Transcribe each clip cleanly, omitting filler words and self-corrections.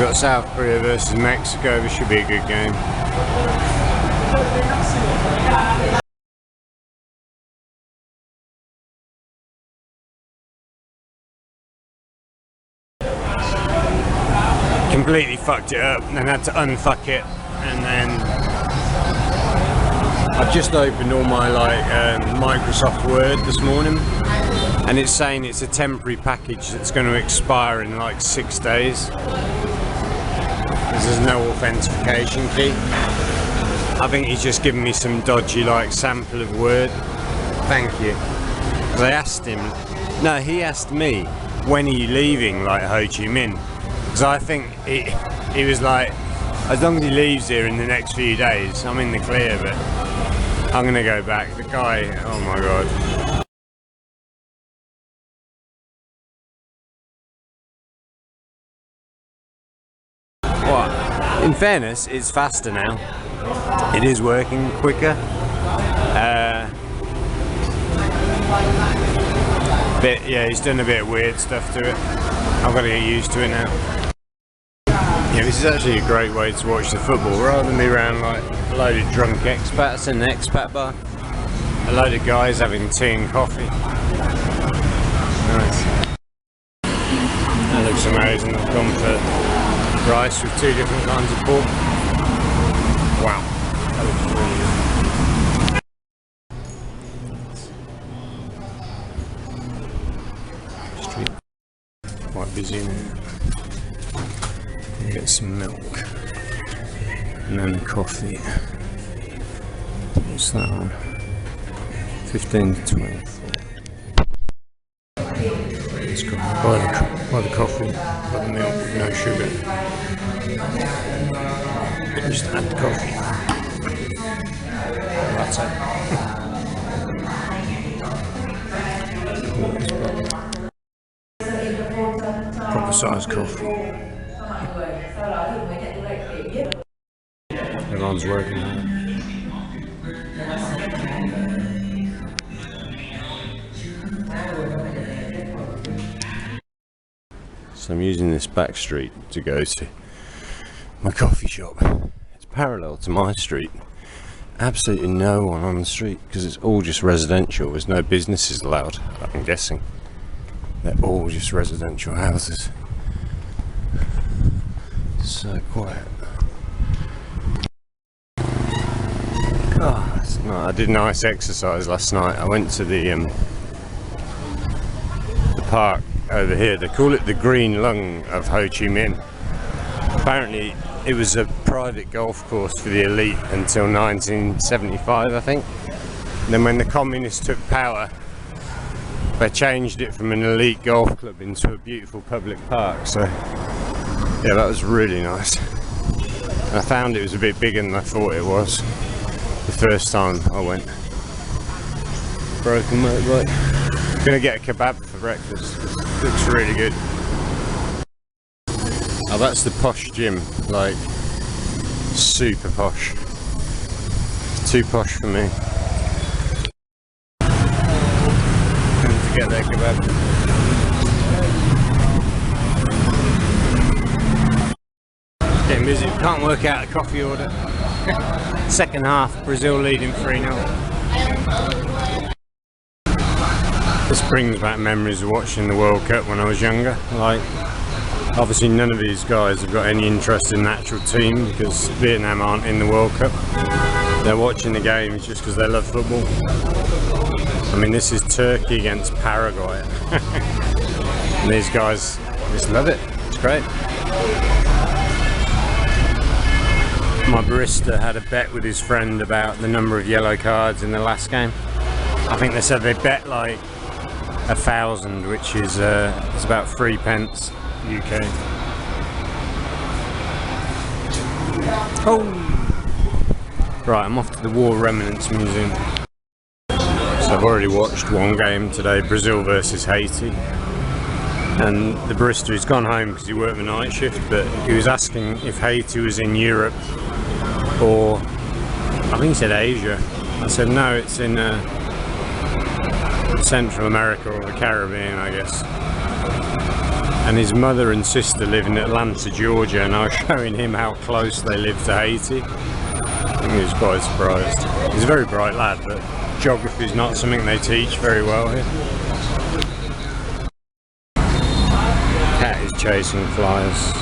got South Korea versus Mexico. This should be a good game. Completely fucked it up and then had to unfuck it, and then I've just opened all my Microsoft Word this morning, and it's saying it's a temporary package that's going to expire in like 6 days because there's no authentication key. I think he's just giving me some dodgy sample of Word. Thank you. Because I asked him, no, he asked me, when are you leaving Ho Chi Minh? Because I think he was like, as long as he leaves here in the next few days, I'm in the clear, but I'm going to go back. The guy, oh my god. What? In fairness, it's faster now. It is working quicker. But yeah, he's done a bit of weird stuff to it. I've got to get used to it now. Yeah, this is actually a great way to watch the football, rather than be around like a load of drunk expats in the expat bar. A load of guys having tea and coffee. Nice. That looks amazing. I've gone for rice with 2 different kinds of pork. Wow. That looks really good. Quite busy now. Get some milk and then a coffee. What's that on? 15 to 24. Let's go buy the coffee, buy the milk with no sugar. Just add the coffee. That's it. Proper size coffee. Everyone's working on it. So I'm using this back street to go to my coffee shop. It's parallel to my street. Absolutely no one on the street because it's all just residential. There's no businesses allowed, I'm guessing. They're all just residential houses. So quiet. Oh, I did nice exercise last night. I went to the park over here. They call it the Green Lung of Ho Chi Minh. Apparently it was a private golf course for the elite until 1975, I think. And then when the communists took power, they changed it from an elite golf club into a beautiful public park. So yeah, that was really nice. I found it was a bit bigger than I thought it was the first time I went. Broken motorbike. Gonna get a kebab for breakfast. Looks really good. Oh, that's the posh gym, like super posh. It's too posh for me. Going to get their kebab. Getting busy. Can't work out a coffee order. Second half, Brazil leading 3-0. This brings back memories of watching the World Cup when I was younger. Like, obviously none of these guys have got any interest in the actual team because Vietnam aren't in the World Cup. They're watching the games just because they love football. I mean, this is Turkey against Paraguay. And these guys just love it. It's great. My barista had a bet with his friend about the number of yellow cards in the last game. I think they said they bet like 1,000, which is it's about 3 pence UK. Oh, right, I'm off to the War Remnants Museum. So I've already watched one game today, Brazil versus Haiti. And the barista, he's gone home because he worked the night shift, but he was asking if Haiti was in Europe or, I think he said Asia. I said no, it's in Central America or the Caribbean, I guess. and his mother and sister live in Atlanta, Georgia, and I was showing him how close they live to Haiti. I think he was quite surprised. He's a very bright lad, but geography is not something they teach very well here. Cat is chasing flies.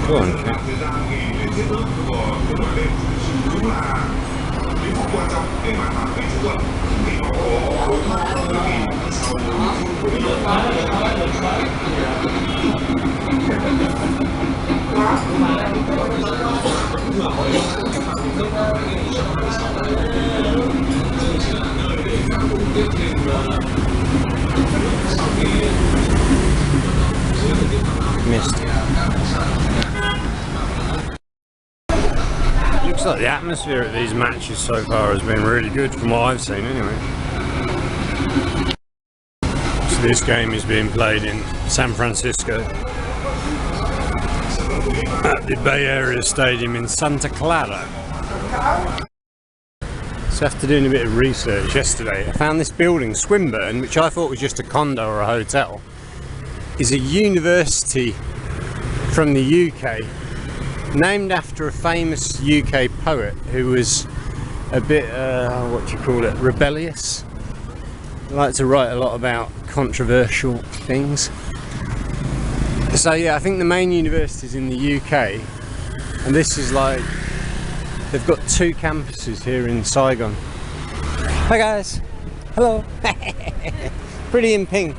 Go on, cat. Missed. Looks like the atmosphere at these matches so far has been really good from what I've seen anyway. So this game is being played in San Francisco at the Bay Area Stadium in Santa Clara. So after doing a bit of research yesterday, I found this building, Swinburne, which I thought was just a condo or a hotel, is a university from the UK, named after a famous UK poet who was a bit, rebellious. He liked to write a lot about controversial things. So yeah, I think the main university is in the UK, and this is like, they've got 2 campuses here in Saigon. Hi guys, hello. Pretty in pink.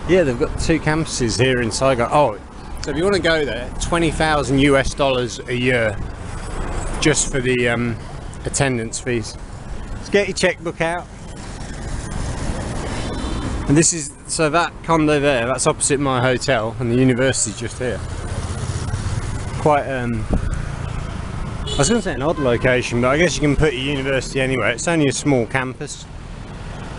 Yeah, they've got 2 campuses here in Saigon. Oh, so if you want to go there, $20,000 US a year just for the attendance fees. Let's get your checkbook out. And this is, so that condo there, that's opposite my hotel, and the university's just here. Quite, I was going to say an odd location, but I guess you can put your university anywhere. It's only a small campus.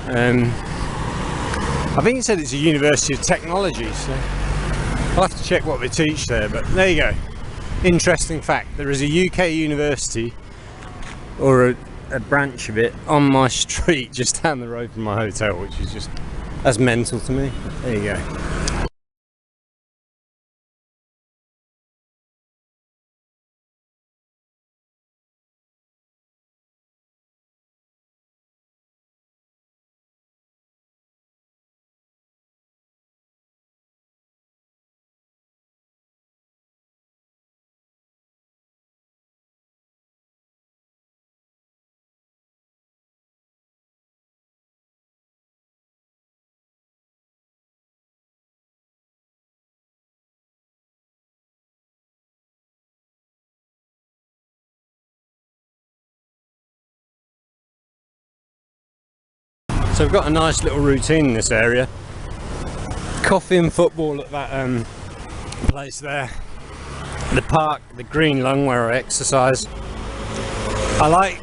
I think it said it's a University of Technology, so I'll have to check what they teach there, but there you go. Interesting fact, there is a UK university, or a branch of it, on my street just down the road from my hotel, which is just, that's mental to me. There you go. So we've got a nice little routine in this area. Coffee and football at that place there. The park, the Green Lung, where I exercise. I like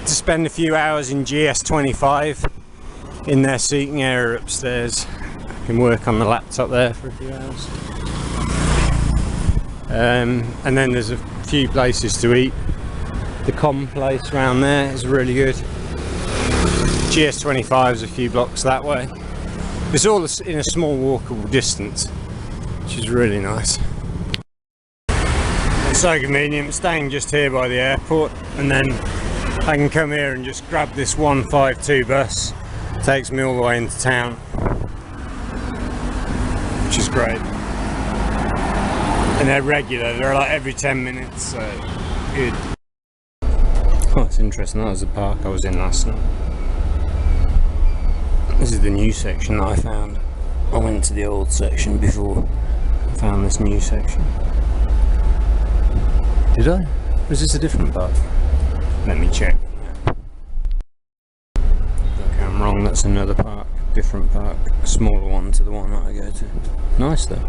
to spend a few hours in GS25 in their seating area upstairs. I can work on the laptop there for a few hours. And then there's a few places to eat. The Com place around there is really good. GS25 is a few blocks that way. It's all in a small walkable distance, which is really nice. It's so convenient, staying just here by the airport, and then I can come here and just grab this 152 bus. It takes me all the way into town, which is great. And they're regular, they're like every 10 minutes, so good. Oh, it's interesting, that was the park I was in last night. This is the new section that I found. I went to the old section before I found this new section. Did I? Or is this a different park? Let me check. Okay, I'm wrong, that's another park. Different park. A smaller one to the one that I go to. Nice though.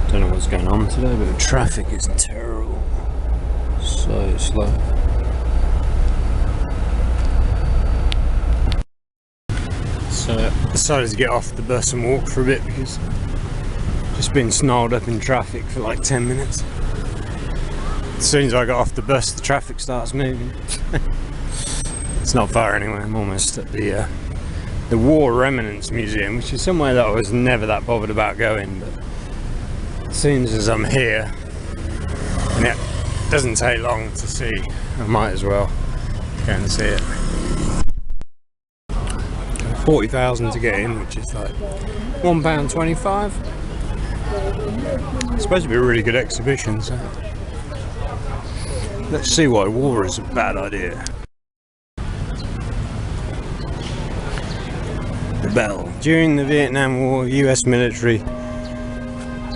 Don't know what's going on today, but the traffic is terrible. So slow. So I decided to get off the bus and walk for a bit because I've just been snarled up in traffic for like 10 minutes. As soon as I got off the bus, the traffic starts moving. It's not far anyway. I'm almost at the War Remnants Museum, which is somewhere that I was never that bothered about going, but as soon as I'm here, and it doesn't take long to see, I might as well go and see it. 40,000 to get in, which is like £1.25. It's supposed to be a really good exhibition, so let's see why war is a bad idea. The bell. During the Vietnam War, US military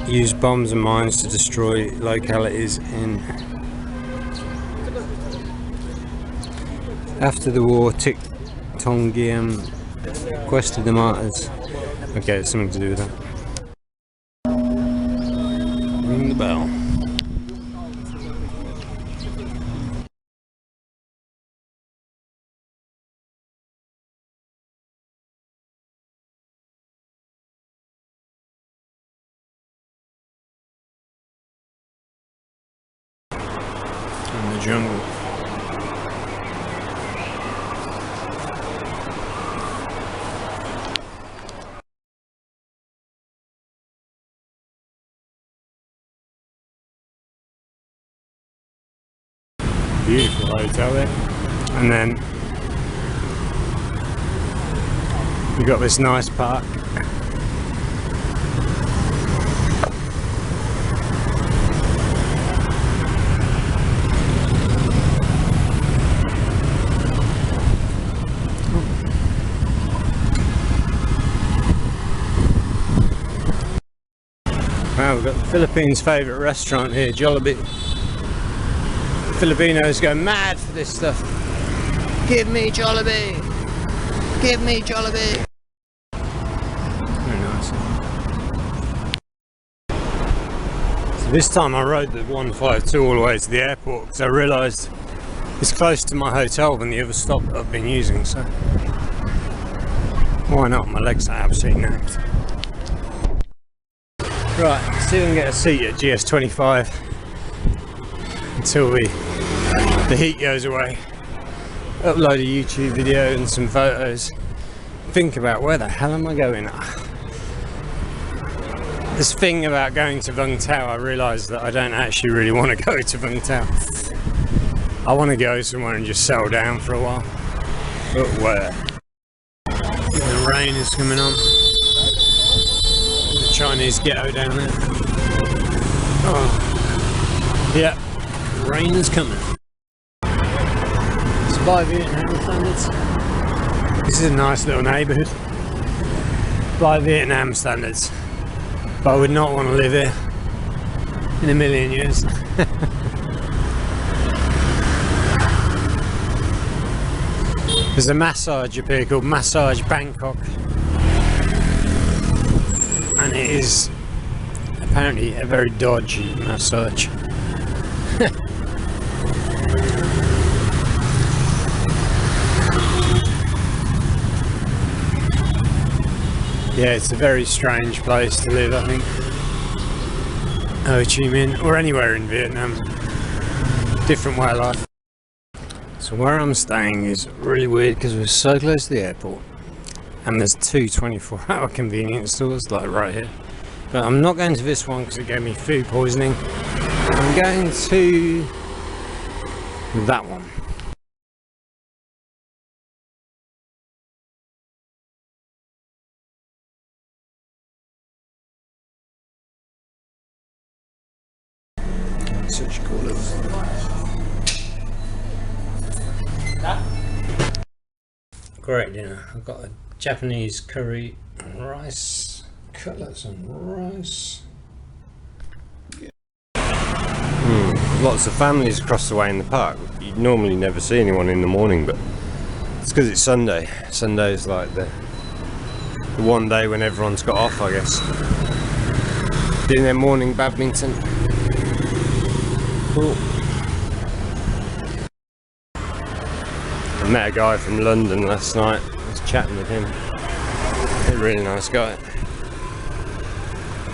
used bombs and mines to destroy localities in. After the war, Tik Tong Giam requested the martyrs. Okay, it's something to do with that. Ring the bell. In the jungle. Beautiful hotel there, and then we got this nice park. Wow, we've got the Philippines' favourite restaurant here, Jollibee. Filipinos go mad for this stuff. Give me Jollibee! Give me Jollibee! Very nice. So this time I rode the 152 all the way to the airport because I realised it's closer to my hotel than the other stop that I've been using, so why not? My legs are absolutely napped. Right, see if I can get a seat at GS25 until the heat goes away. Upload a YouTube video and some photos. Think about where the hell am I going? This thing about going to Vung Tau, I realised that I don't actually really want to go to Vung Tau. I want to go somewhere and just settle down for a while. But where? The rain is coming on. The Chinese ghetto down there. Oh, yeah, rain is coming. It's by Vietnam standards. This is a nice little neighbourhood. By Vietnam standards. But I would not want to live here in a million years. There's a massage up here called Massage Bangkok. And it is apparently a very dodgy massage. Yeah, it's a very strange place to live, I think. Ho Chi Minh, or anywhere in Vietnam. Different way of life. So where I'm staying is really weird because we're so close to the airport. And there's two 24-hour convenience stores, like right here. But I'm not going to this one because it gave me food poisoning. I'm going to that one. Such a cool little thing. Great dinner. I've got a Japanese curry and rice, cutlets and rice. Lots of families across the way in the park. You'd normally never see anyone in the morning, but it's because it's Sunday. Sunday's like the one day when everyone's got off, I guess. Doing their morning badminton. Cool. I met a guy from London last night. I was chatting with him. He's a really nice guy.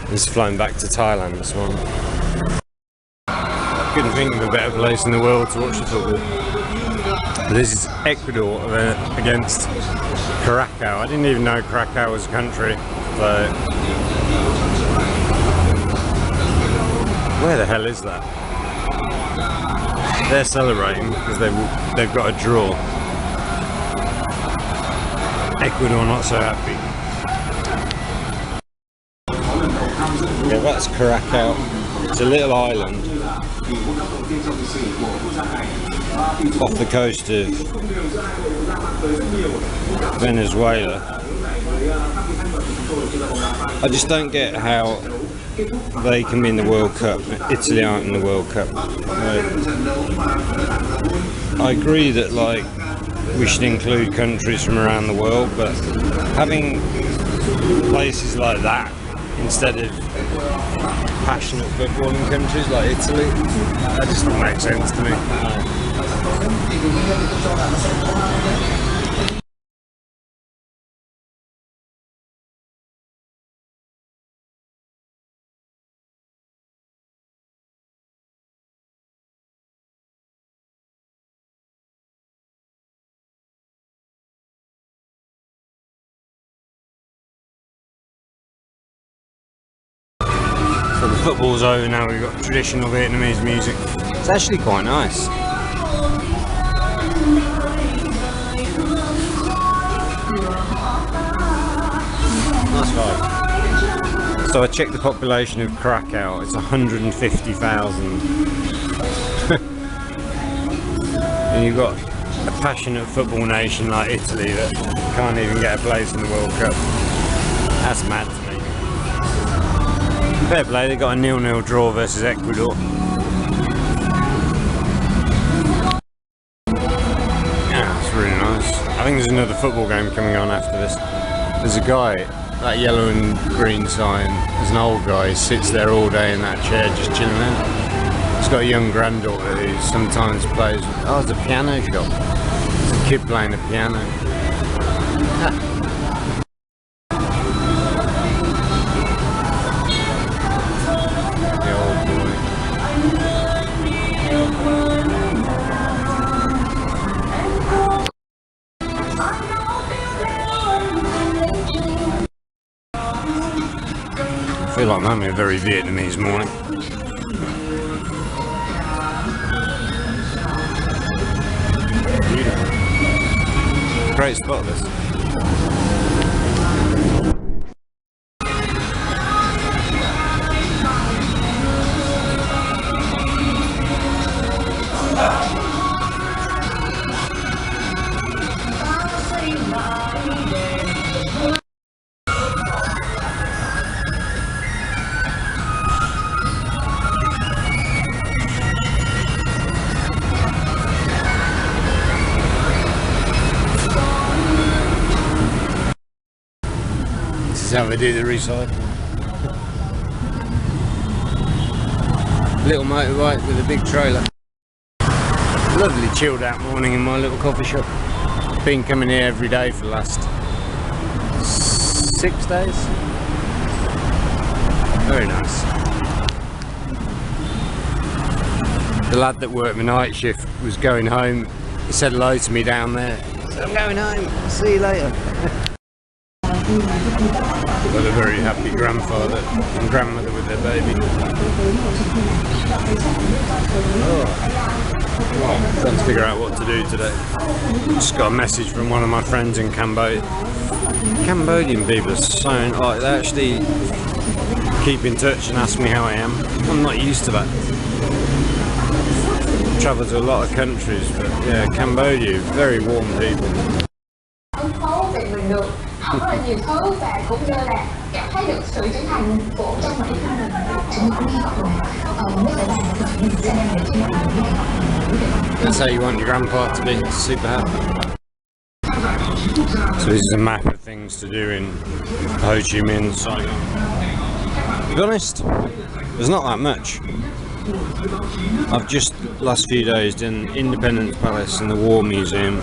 He's flown back to Thailand this morning. I couldn't think of a better place in the world to watch the football. This is Ecuador against Curacao. I didn't even know Curacao was a country. So where the hell is that? They're celebrating because they've got a draw. Ecuador not so happy. Yeah, that's Curacao. It's a little island off the coast of Venezuela. I just don't get how they can be in the World Cup. Italy aren't in the World Cup. I agree that like we should include countries from around the world, but having places like that instead of passionate footballing countries like Italy, that just doesn't make sense to me. So the football's over now, we've got traditional Vietnamese music. It's actually quite nice. Nice vibe. So I checked the population of Curacao, it's 150,000. And you've got a passionate football nation like Italy that can't even get a place in the World Cup. That's mad to me. Fair play, they got a 0-0 draw versus Ecuador. Yeah, it's really nice. I think there's another football game coming on after this. There's a guy, that yellow and green sign, there's an old guy, he sits there all day in that chair just chilling out. He's got a young granddaughter who sometimes plays. Oh, it's a piano shop. It's a kid playing a piano. I feel like I'm having a very Vietnamese morning. Beautiful. Great spot this. This is how they do the recycling. Little motorbike with a big trailer. Lovely chilled out morning in my little coffee shop. Been coming here every day for the last 6 days. Very nice. The lad that worked the night shift was going home. He said hello to me down there. I said, I'm going home, see you later. Got a very happy grandfather and grandmother with their baby. Oh. Well, trying to figure out what to do today. Just got a message from one of my friends in Cambodia. Cambodian people are so like they actually keep in touch and ask me how I am. I'm not used to that. Travel to a lot of countries, but yeah, Cambodia, very warm people. Học rất là nhiều thứ và cũng như là cảm thấy được sự trưởng thành của trong bản thân mình. Chúng tôi cũng hy vọng là nếu phải làm thì mình sẽ đem lại cho mọi người. That's how you want your grandpa to be, super happy. So this is a map of things to do in Ho Chi Minh, Saigon. To be honest, there's not that much. I've just last few days done Independence Palace and the War Museum.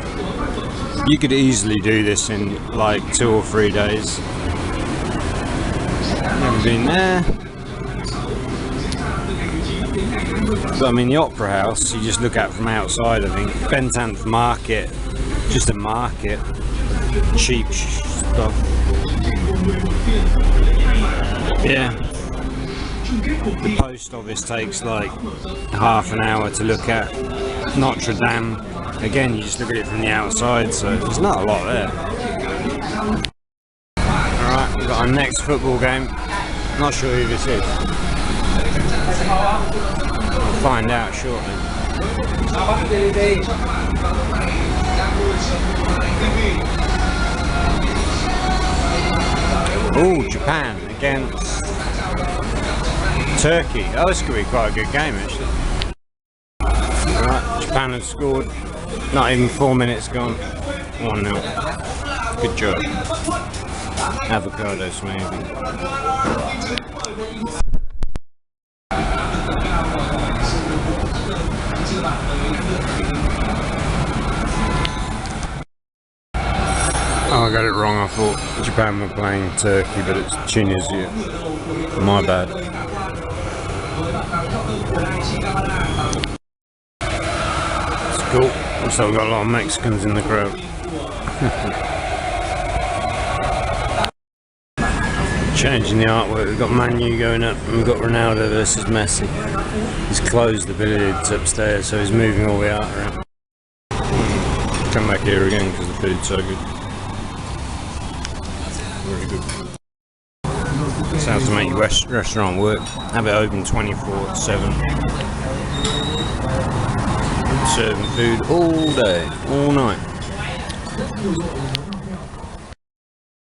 You could easily do this in like 2 or 3 days. Never been there. So, I mean, the Opera House, you just look at from outside, I think. Bentanth Market, just a market. Cheap stuff. Yeah. The post office takes like half an hour to look at. Notre Dame, again, you just look at it from the outside, so there's not a lot there. Alright, we've got our next football game. Not sure who this is. I'll find out shortly. Oh, Japan against Turkey. Oh, this could be quite a good game actually. Right, Japan has scored. Not even 4 minutes gone. 1-0. Good job. Avocado smoothie. Oh, I got it wrong. I thought Japan were playing Turkey, but it's Tunisia. My bad. It's cool. Also, we've got a lot of Mexicans in the crowd. Changing the artwork. We've got Manu going up, and we've got Ronaldo versus Messi. He's closed the billiards upstairs, so he's moving all the art around. Come back here again because the food's so good. Very good. That's how to make your restaurant work. Have it open 24/7. Serving food all day, all night.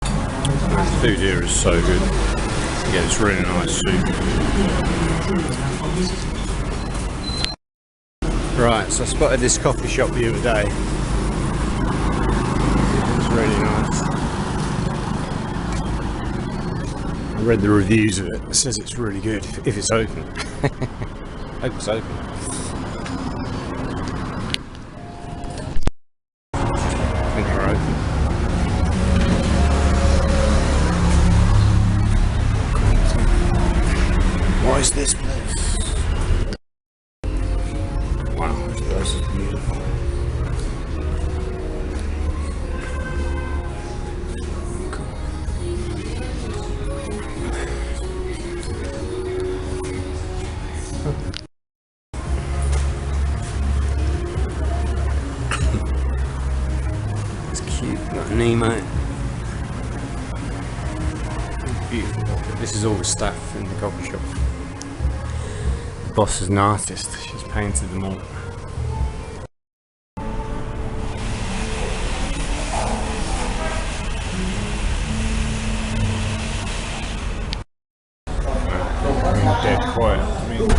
The food here is so good. Yeah, it's really nice soup. Right, so I spotted this coffee shop the other day. It's really nice. I read the reviews of it. It says it's really good if it's open. Hope it's open. I think they're open. What is this place? Wow, this place is beautiful. It's cute, got Nemo. Beautiful. This is all the staff in the coffee shop. The boss is an artist, she's painted them all. Dead quiet. I mean,